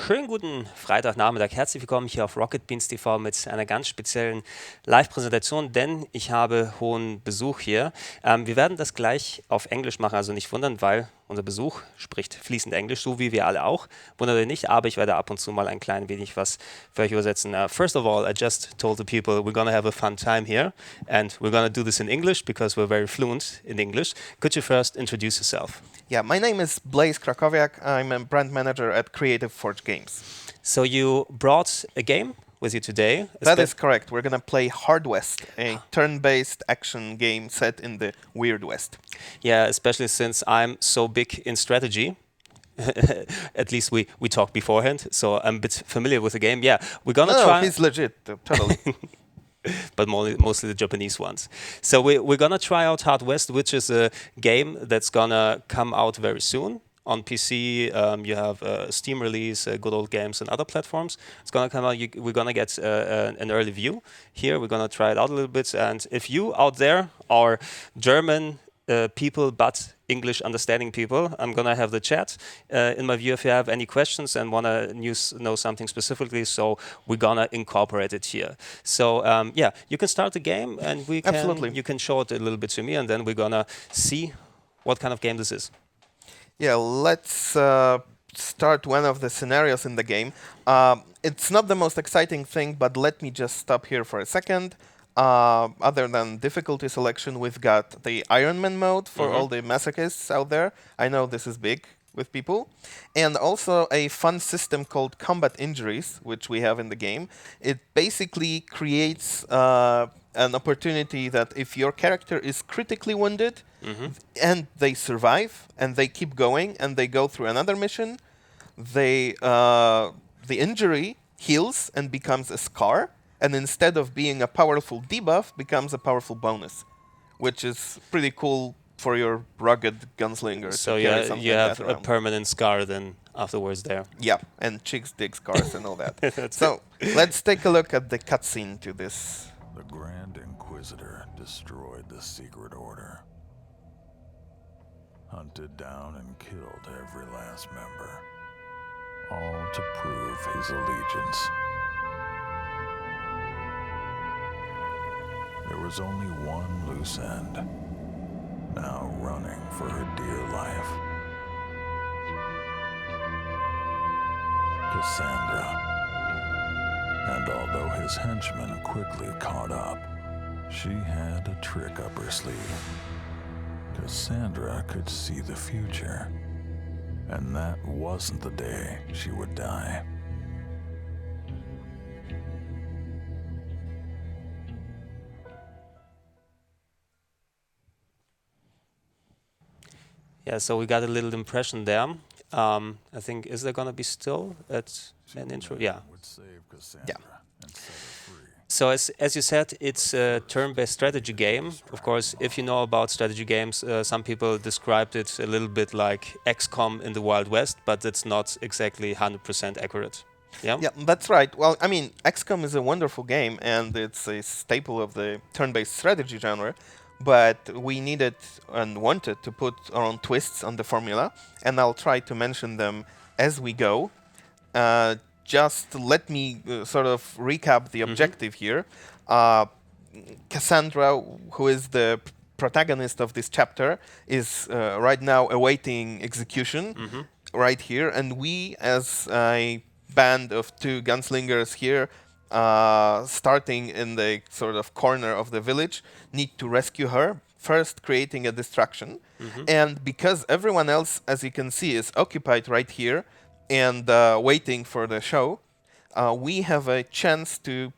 schönen guten Freitagnachmittag. Herzlich willkommen hier auf Rocket Beans TV mit einer ganz speziellen Live-Präsentation, denn ich habe hohen Besuch hier. Wir werden das gleich auf Englisch machen, also nicht wundern, weil unser Besuch spricht fließend Englisch, so wie wir alle auch. Wundert euch nicht, aber ich werde ab und zu mal ein klein wenig was für euch übersetzen. First of all, I just told the people we're going to have a fun time here and we're going to do this in English because we're very fluent in English. Could you first introduce yourself? Yeah, my name is Blaze Krakowiak. I'm a brand manager at Creative Forge Games. So you brought a game with you today. That is correct. We're going to play Hardwest, a turn-based action game set in the Weird West. Yeah, especially since I'm so big in strategy. At least we talked beforehand, so I'm a bit familiar with the game. Yeah, we're gonna try. He's legit, totally. But mostly the Japanese ones. So we're gonna try out Hardwest, which is a game that's gonna come out very soon on PC. You have Steam release, good old games, and other platforms. It's gonna come out. We're gonna get an early view here. We're gonna try it out a little bit. And if you out there are German people, but English understanding people, I'm gonna have the chat in my view if you have any questions and wanna know something specifically. So we're gonna incorporate it here. So yeah, you can start the game and you can show it a little bit to me, and then we're gonna see what kind of game this is. Yeah, let's start one of the scenarios in the game. It's not the most exciting thing, but let me just stop here for a second. Other than difficulty selection, we've got the Iron Man mode for all the masochists out there. I know this is big with people. And also a fun system called combat injuries, which we have in the game. It basically creates an opportunity that if your character is critically wounded and they survive and they keep going and they go through another mission, the injury heals and becomes a scar. And instead of being a powerful debuff, becomes a powerful bonus, which is pretty cool for your rugged gunslinger. So you have a permanent scar then afterwards there. Yeah, and chicks dig scars and all that. So let's take a look at the cutscene to this. The Grand Inquisitor destroyed the Secret Order, hunted down and killed every last member, all to prove his allegiance. There was only one loose end, now running for her dear life. Cassandra. And although his henchmen quickly caught up, she had a trick up her sleeve. Cassandra could see the future, and that wasn't the day she would die. Yeah, so we got a little impression there. I think, is there going to be still at an intro? Yeah. Yeah. So as you said, it's a turn-based strategy game. Of course, if you know about strategy games, some people described it a little bit like XCOM in the Wild West, but it's not exactly 100% accurate. Yeah? Yeah, that's right. Well, I mean, XCOM is a wonderful game, and it's a staple of the turn-based strategy genre. But we needed and wanted to put our own twists on the formula, and I'll try to mention them as we go. Just let me sort of recap the objective here. Cassandra, who is the protagonist of this chapter, is right now awaiting execution right here, and we, as a band of 2 gunslingers here, starting in the sort of corner of the village, need to rescue her, first creating a distraction. And because everyone else, as you can see, is occupied right here and waiting for the show, we have a chance to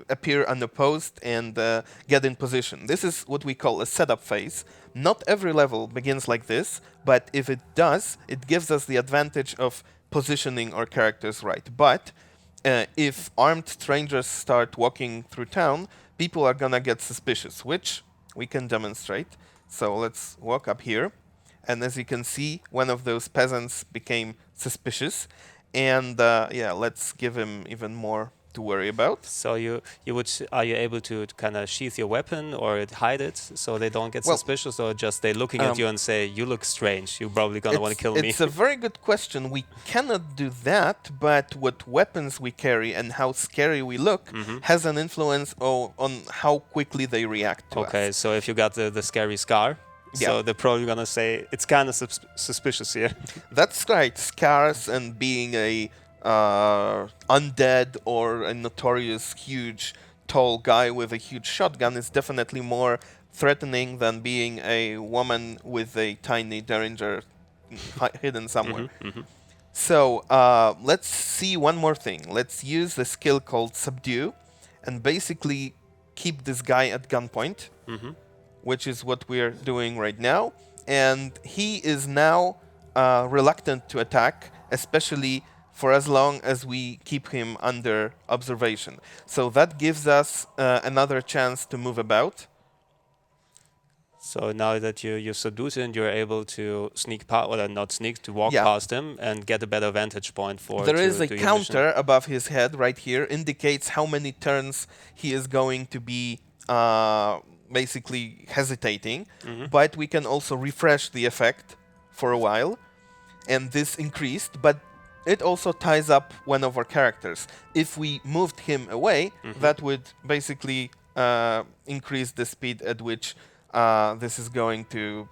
appear unopposed and get in position. This is what we call a setup phase. Not every level begins like this, but if it does, it gives us the advantage of positioning our characters right. But if armed strangers start walking through town, people are gonna get suspicious, which we can demonstrate. So let's walk up here. And as you can see, one of those peasants became suspicious. And yeah, let's give him even more to worry about. So are you able to kind of sheath your weapon or hide it so they don't get Well, suspicious, or just they looking at you and say, you look strange, you're probably gonna want to kill me? It's a very good question. We cannot do that, but what weapons we carry and how scary we look has an influence on how quickly they react to us. Okay, so if you got the scary scar, so they're probably gonna say it's kind of suspicious here. That's right. Scars and being a undead or a notorious huge tall guy with a huge shotgun is definitely more threatening than being a woman with a tiny derringer hidden somewhere. So let's see one more thing. Let's use the skill called Subdue and basically keep this guy at gunpoint, which is what we're doing right now. And he is now reluctant to attack, especially for as long as we keep him under observation. So that gives us another chance to move about. So now that you subdued him, you're able to sneak past, or not sneak, to walk past him and get a better vantage point for. There is a counter above his head right here, indicates how many turns he is going to be basically hesitating. But we can also refresh the effect for a while, and this increased, but it also ties up one of our characters. If we moved him away, that would basically increase the speed at which this is going to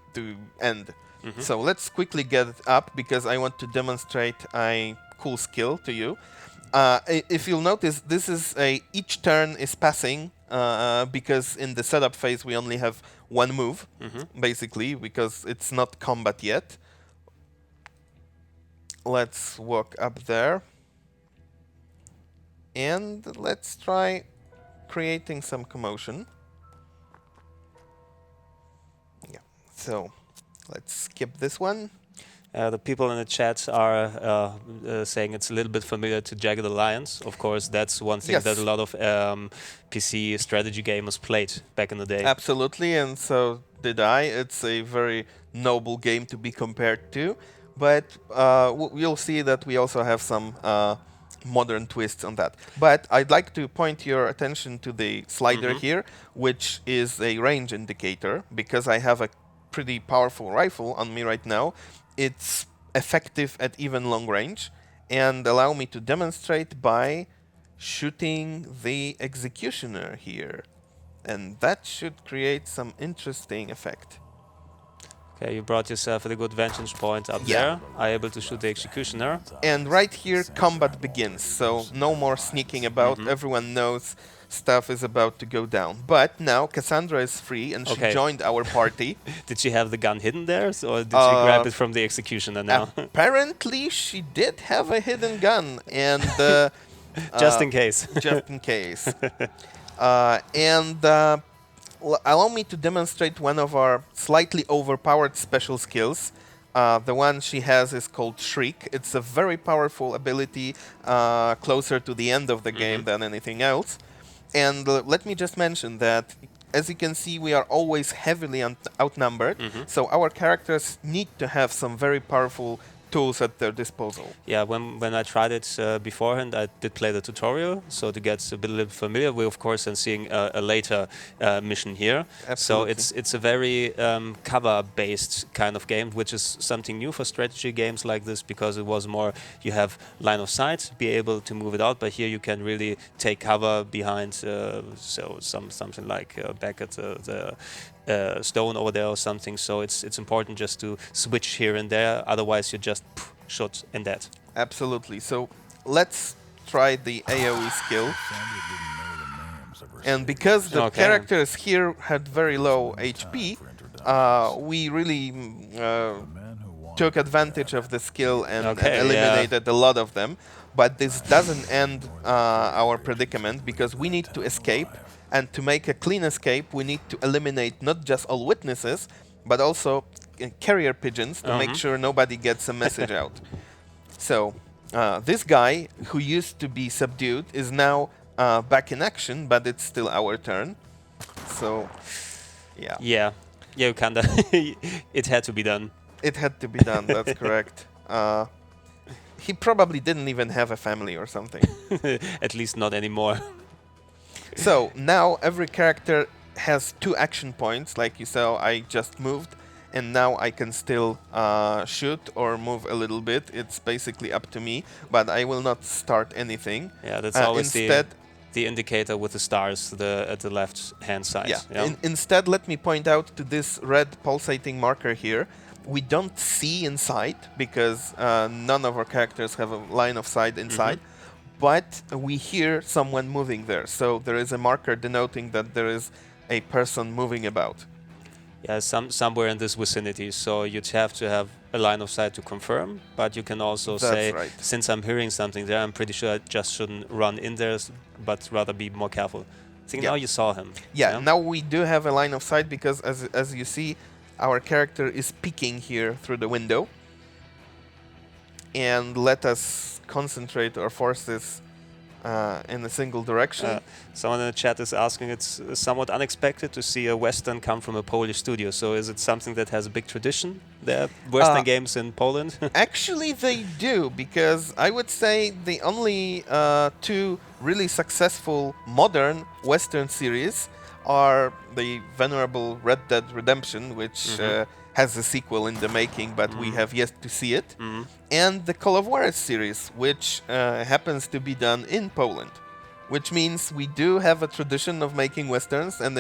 end. So let's quickly get it up, because I want to demonstrate a cool skill to you. If you'll notice, this is each turn is passing, because in the setup phase we only have one move, basically, because it's not combat yet. Let's walk up there. And let's try creating some commotion. Yeah, so let's skip this one. The people in the chat are saying it's a little bit familiar to Jagged Alliance. Of course, that's one thing that a lot of PC strategy gamers played back in the day. Absolutely, and so did I. It's a very noble game to be compared to. But you'll see that we also have some modern twists on that. But I'd like to point your attention to the slider here, which is a range indicator, because I have a pretty powerful rifle on me right now. It's effective at even long range, and allow me to demonstrate by shooting the executioner here. And that should create some interesting effect. Okay, you brought yourself at a good vantage point up there. Are able to shoot the executioner. And right here, combat begins. So no more sneaking about. Everyone knows stuff is about to go down. But now Cassandra is free, and she joined our party. Did she have the gun hidden there, or did she grab it from the executioner now? Apparently, she did have a hidden gun, and just in case. Just in case. Allow me to demonstrate one of our slightly overpowered special skills. The one she has is called Shriek. It's a very powerful ability, closer to the end of the game than anything else. And let me just mention that, as you can see, we are always heavily outnumbered. So our characters need to have some very powerful tools at their disposal. Yeah, when I tried it beforehand, I did play the tutorial, so to get a little bit familiar with, of course, and seeing a later mission here. Absolutely. So it's a very cover-based kind of game, which is something new for strategy games like this, because it was more you have line of sight, be able to move it out, but here you can really take cover behind, so something like back at the stone over there or something. So it's important just to switch here and there, otherwise you just shot and dead. Absolutely. So let's try the AoE skill. And because the characters here had very low HP, we really took advantage of the skill and eliminated a lot of them. But this doesn't end our predicament, because we need to escape. And to make a clean escape, we need to eliminate not just all witnesses, but also carrier pigeons to make sure nobody gets a message out. So this guy, who used to be subdued, is now back in action, but it's still our turn. So, yeah. Yeah, kind of. It had to be done. It had to be done, that's correct. he probably didn't even have a family or something. At least not anymore. So now every character has 2 action points. Like you saw, I just moved, and now I can still shoot or move a little bit. It's basically up to me, but I will not start anything. Yeah, that's always Instead, the indicator with the stars at the left-hand side. yeah. Instead, let me point out to this red pulsating marker here. We don't see inside because none of our characters have a line of sight inside, but we hear someone moving there. So there is a marker denoting that there is a person moving about. Yeah, somewhere in this vicinity. So you'd have to have a line of sight to confirm, but you can also say, right. since I'm hearing something there, I'm pretty sure I just shouldn't run in there, but rather be more careful. I think now you saw him. Yeah, now we do have a line of sight because as you see, our character is peeking here through the window. And let us concentrate our forces in a single direction. Someone in the chat is asking, it's somewhat unexpected to see a Western come from a Polish studio. So is it something that has a big tradition there? Western games in Poland? Actually, they do, because I would say the only 2 really successful modern Western series are the venerable Red Dead Redemption, which has a sequel in the making, but we have yet to see it, and the Call of Juarez series, which happens to be done in Poland, which means we do have a tradition of making westerns, and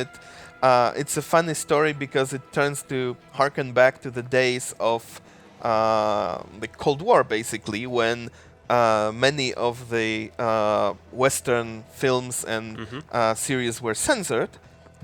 it's a funny story because it turns to harken back to the days of the Cold War, basically, when many of the Western films and series were censored.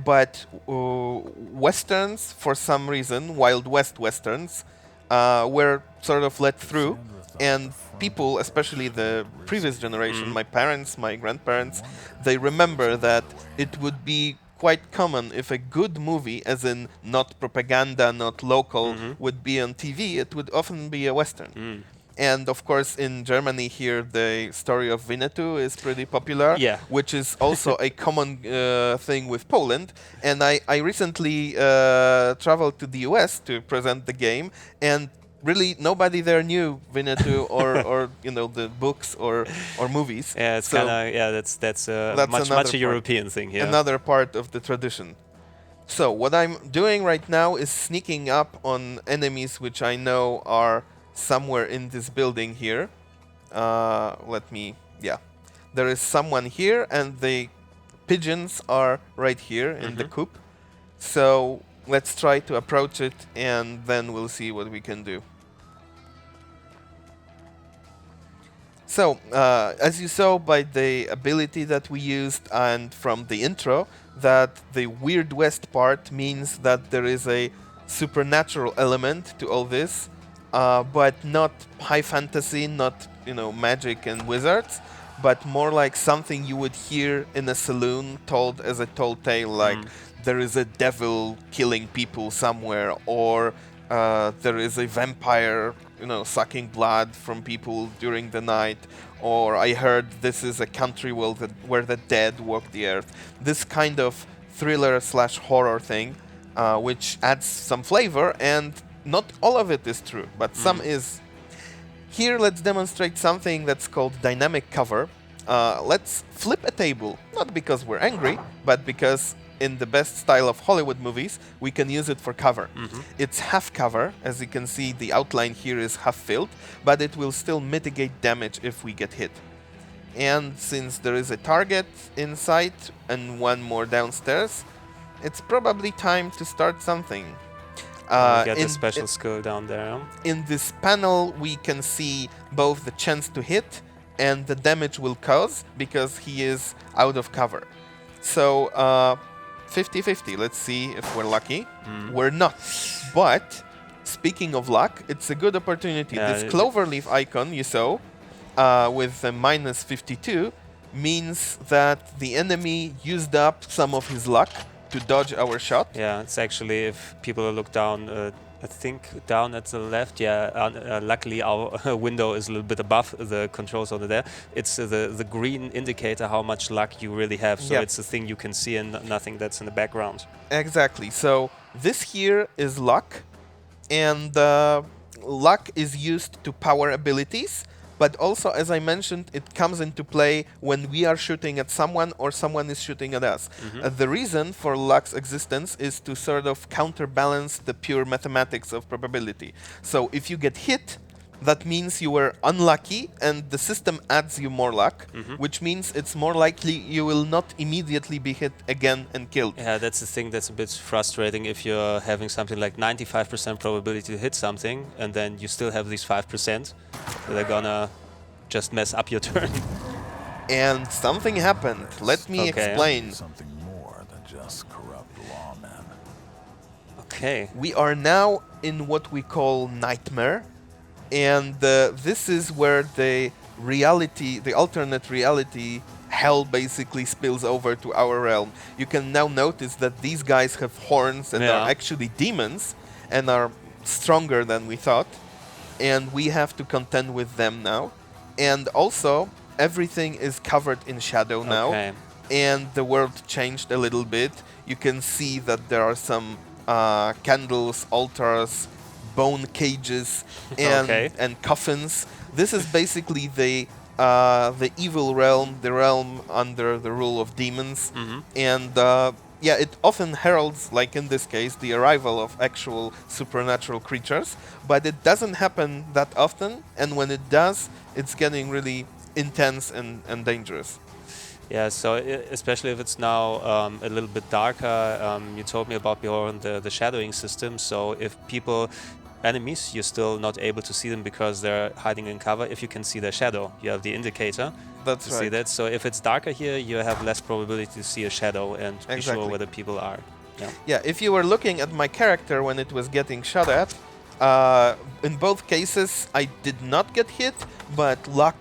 But westerns, for some reason, Wild West westerns, were sort of let through, and people, especially the previous generation, my parents, my grandparents, they remember that it would be quite common if a good movie, as in not propaganda, not local, would be on TV, it would often be a western. And of course, in Germany here, the story of Winnetou is pretty popular, which is also a common thing with Poland. And I recently traveled to the US to present the game, and really nobody there knew Winnetou or the books or movies. Yeah, it's so kind of that's much a European thing here. Another part of the tradition. So what I'm doing right now is sneaking up on enemies which I know are somewhere in this building here. There is someone here, and the pigeons are right here in the coop. So let's try to approach it, and then we'll see what we can do. So, as you saw by the ability that we used and from the intro, that the Weird West part means that there is a supernatural element to all this. But not high fantasy, not magic and wizards, but more like something you would hear in a saloon told as a tall tale, like there is a devil killing people somewhere, or there is a vampire, sucking blood from people during the night, or I heard this is a country where the dead walk the earth. This kind of thriller/horror thing, which adds some flavor, and not all of it is true, but some is. Here, let's demonstrate something that's called dynamic cover. Let's flip a table, not because we're angry, but because in the best style of Hollywood movies, we can use it for cover. It's half cover. As you can see, the outline here is half filled, but it will still mitigate damage if we get hit. And since there is a target in sight and one more downstairs, it's probably time to start something. Get the special skill down there. In this panel, we can see both the chance to hit and the damage will cause because he is out of cover. So 50-50. Let's see if we're lucky. We're not. But speaking of luck, it's a good opportunity. This cloverleaf icon you saw with the minus 52 means that the enemy used up some of his luck to dodge our shot. Yeah, it's actually, if people look down, I think down at the left, luckily our window is a little bit above the controls over there. It's the green indicator how much luck you really have. So it's a thing you can see and nothing that's in the background. Exactly. So this here is luck, and luck is used to power abilities, But also, as I mentioned, it comes into play when we are shooting at someone or someone is shooting at us. The reason for luck's existence is to sort of counterbalance the pure mathematics of probability. So if you get hit, that means you were unlucky and the system adds you more luck, which means it's more likely you will not immediately be hit again and killed. Yeah, that's the thing that's a bit frustrating if you're having something like 95% probability to hit something and then you still have these 5% that are gonna just mess up your turn. And something happened. Let me explain. Something more than just corrupt lawmen. Okay. We are now in what we call nightmare, and this is where the reality, the alternate reality, hell basically spills over to our realm. You can now notice that these guys have horns and are actually demons and are stronger than we thought, and we have to contend with them now. And also, everything is covered in shadow now, Okay. and the world changed a little bit. You can see that there are some candles, altars, bone cages, and coffins. This is basically the evil realm, the realm under the rule of demons, and yeah, it often heralds, like in this case, the arrival of actual supernatural creatures, but it doesn't happen that often, and when it does, it's getting really intense and dangerous. Yeah, so especially if it's now a little bit darker, you told me about before the shadowing system, so if enemies, you're still not able to see them because they're hiding in cover. If you can see their shadow, you have the indicator That's to right. see that. So if it's darker here, you have less probability to see a shadow and be sure Exactly. where the people are. Yeah. Yeah, if you were looking at my character when it was getting shot at, in both cases I did not get hit, but luck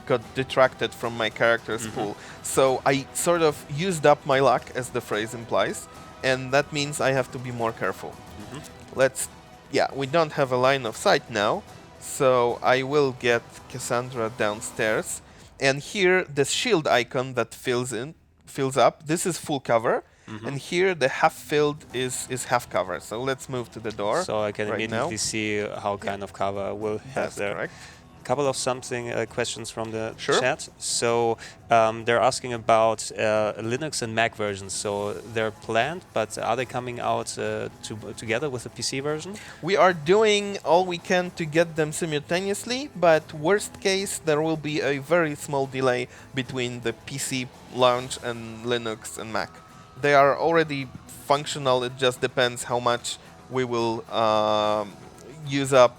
got detracted from my character's pool. So I sort of used up my luck, as the phrase implies, and that means I have to be more careful. Yeah, we don't have a line of sight now, so I will get Cassandra downstairs. And here, the shield icon that fills up, this is full cover, and here the half filled is half cover. So let's move to the door. So I can right immediately now. see how kind of cover we'll have That's there. correct. Couple of questions from the Sure. chat. So they're asking about Linux and Mac versions. So they're planned, but are they coming out together with the PC version? We are doing all we can to get them simultaneously, but worst case, there will be a very small delay between the PC launch and Linux and Mac. They are already functional, it just depends how much we will use up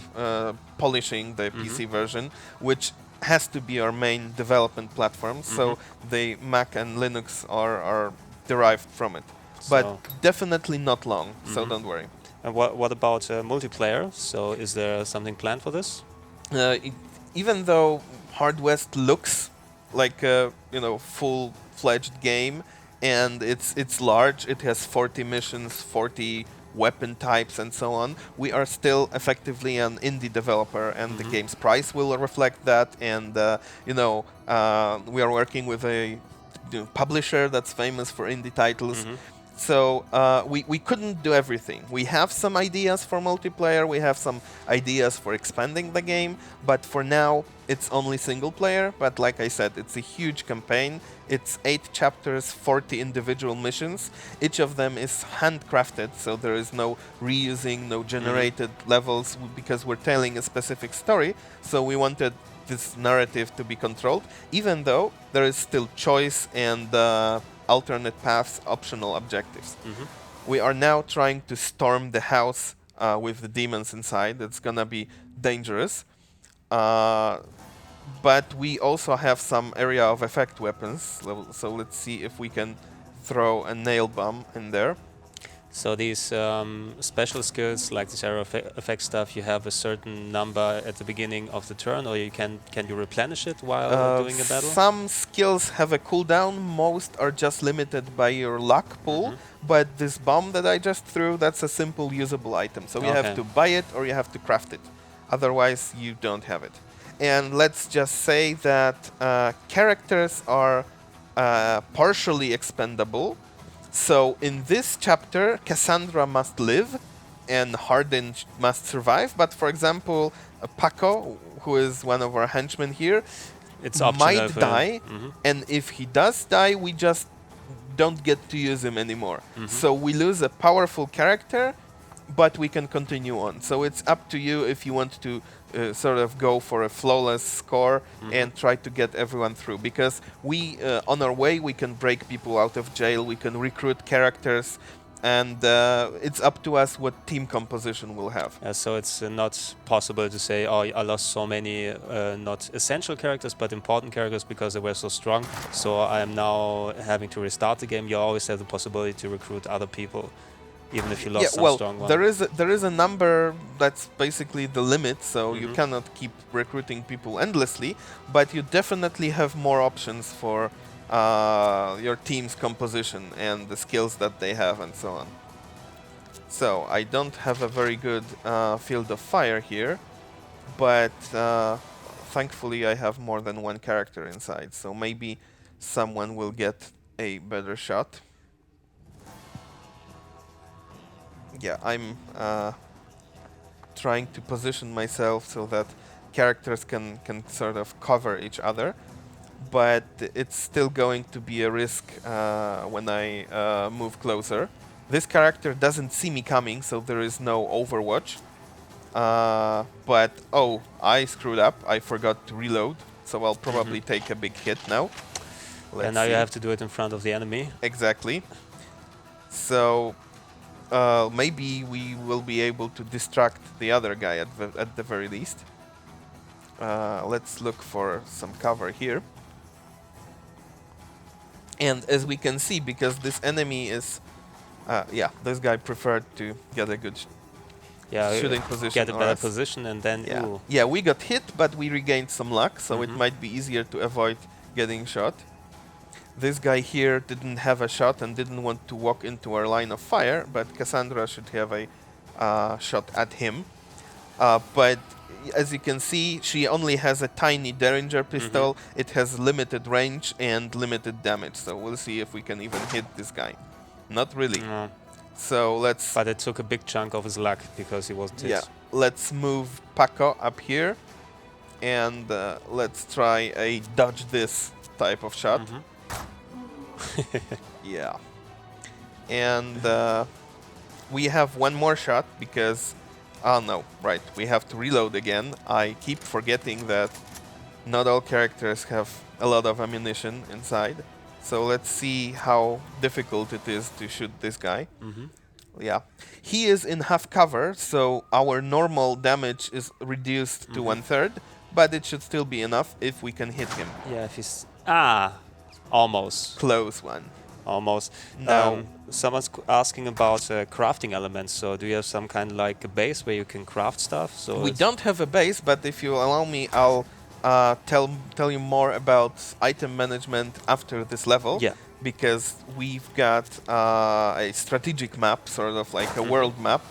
polishing the PC version, which has to be our main development platform, so the Mac and Linux are derived from it. But So- definitely not long, so don't worry. And what about multiplayer? So is there something planned for this? Even though Hardwest looks like a full-fledged game, and it's large, it has 40 missions, 40 weapon types, and so on, we are still effectively an indie developer, and the game's price will reflect that. And we are working with a publisher that's famous for indie titles. So we couldn't do everything. We have some ideas for multiplayer, we have some ideas for expanding the game, but for now it's only single player. But like I said, it's a huge campaign. It's 8 chapters, 40 individual missions. Each of them is handcrafted, so there is no reusing, no generated levels, because we're telling a specific story. So we wanted this narrative to be controlled, even though there is still choice and alternate paths, optional objectives. We are now trying to storm the house with the demons inside. It's gonna be dangerous. But we also have some area of effect weapons, so let's see if we can throw a nail bomb in there. So these special skills, like this arrow effect stuff, you have a certain number at the beginning of the turn, or can you replenish it while doing a battle? Some skills have a cooldown. Most are just limited by your luck pool. But this bomb that I just threw, that's a simple usable item. So you have to buy it or you have to craft it. Otherwise, you don't have it. And let's just say that characters are partially expendable. So in this chapter, Cassandra must live and Hardin must survive. But for example, Paco, who is one of our henchmen here, It's optional might for die, and if he does die, we just don't get to use him anymore. So we lose a powerful character, but we can continue on. So it's up to you if you want to sort of go for a flawless score and try to get everyone through. Because we, on our way, we can break people out of jail, we can recruit characters, and it's up to us what team composition we'll have. So it's not possible to say, oh, I lost so many not essential characters, but important characters because they were so strong. So I am now having to restart the game. You always have the possibility to recruit other people, even if you lost some strong ones. There is a number that's basically the limit, so you cannot keep recruiting people endlessly, but you definitely have more options for your team's composition and the skills that they have and so on. So I don't have a very good field of fire here, but thankfully I have more than one character inside, so maybe someone will get a better shot. Yeah, I'm trying to position myself so that characters can sort of cover each other, but it's still going to be a risk when I move closer. This character doesn't see me coming, so there is no overwatch. But, oh, I screwed up. I forgot to reload, so I'll probably take a big hit now. And now you have to do it in front of the enemy. Exactly. So maybe we will be able to distract the other guy at the very least. Let's look for some cover here. And as we can see, because this enemy is... yeah, this guy preferred to get a good shooting position. Get a better position and then... Yeah. Ooh. Yeah, we got hit, but we regained some luck, so it might be easier to avoid getting shot. This guy here didn't have a shot and didn't want to walk into our line of fire, but Cassandra should have a shot at him. But as you can see, she only has a tiny Derringer pistol. It has limited range and limited damage, so we'll see if we can even hit this guy. Not really. No. So let's... But it took a big chunk of his luck because he wasn't hit. Yeah, let's move Paco up here and let's try a dodge this type of shot. Yeah. And we have one more shot because... Oh no, right, we have to reload again. I keep forgetting that not all characters have a lot of ammunition inside. So let's see how difficult it is to shoot this guy. Yeah. He is in half cover, so our normal damage is reduced to 1/3, but it should still be enough if we can hit him. Yeah, if he's... almost. Close one. Almost. No. Someone's asking about crafting elements. So do you have some kind of like a base where you can craft stuff? So We don't have a base, but if you allow me, I'll tell you more about item management after this level. Yeah. Because we've got a strategic map, sort of like a world map,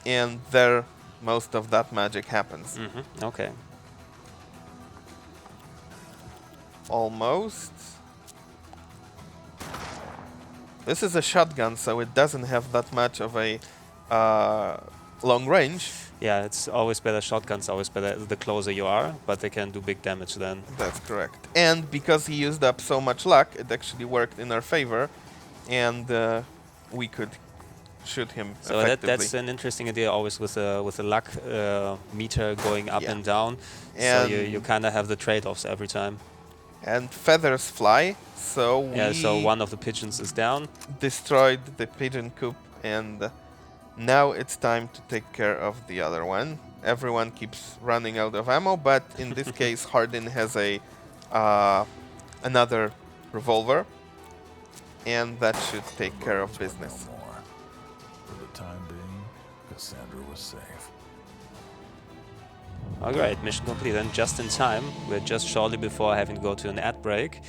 and there most of that magic happens. Okay. Almost. This is a shotgun, so it doesn't have that much of a long range. Yeah, it's always better. Shotguns always better the closer you are, but they can do big damage then. That's correct. And because he used up so much luck, it actually worked in our favor, and we could shoot him so effectively. that's an interesting idea, always with the luck meter going up and down. And so you kind of have the trade-offs every time. And feathers fly, so we so one of the pigeons is down. destroyed the pigeon coop, and now it's time to take care of the other one. Everyone keeps running out of ammo, but in this case, Hardin has a another revolver, and that should take care of business. No more. For the time being, Cassandra was safe. Alright, mission complete, and just in time. We're just shortly before having to go to an ad break.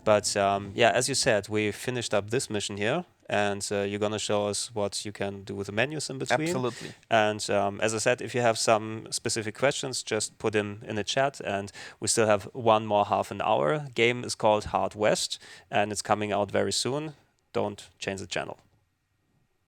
But yeah, as you said, we finished up this mission here, and you're gonna show us what you can do with the menus in between. Absolutely. And as I said, if you have some specific questions, just put them in the chat, and we still have one more half an hour. Game is called Hardwest, and it's coming out very soon. Don't change the channel.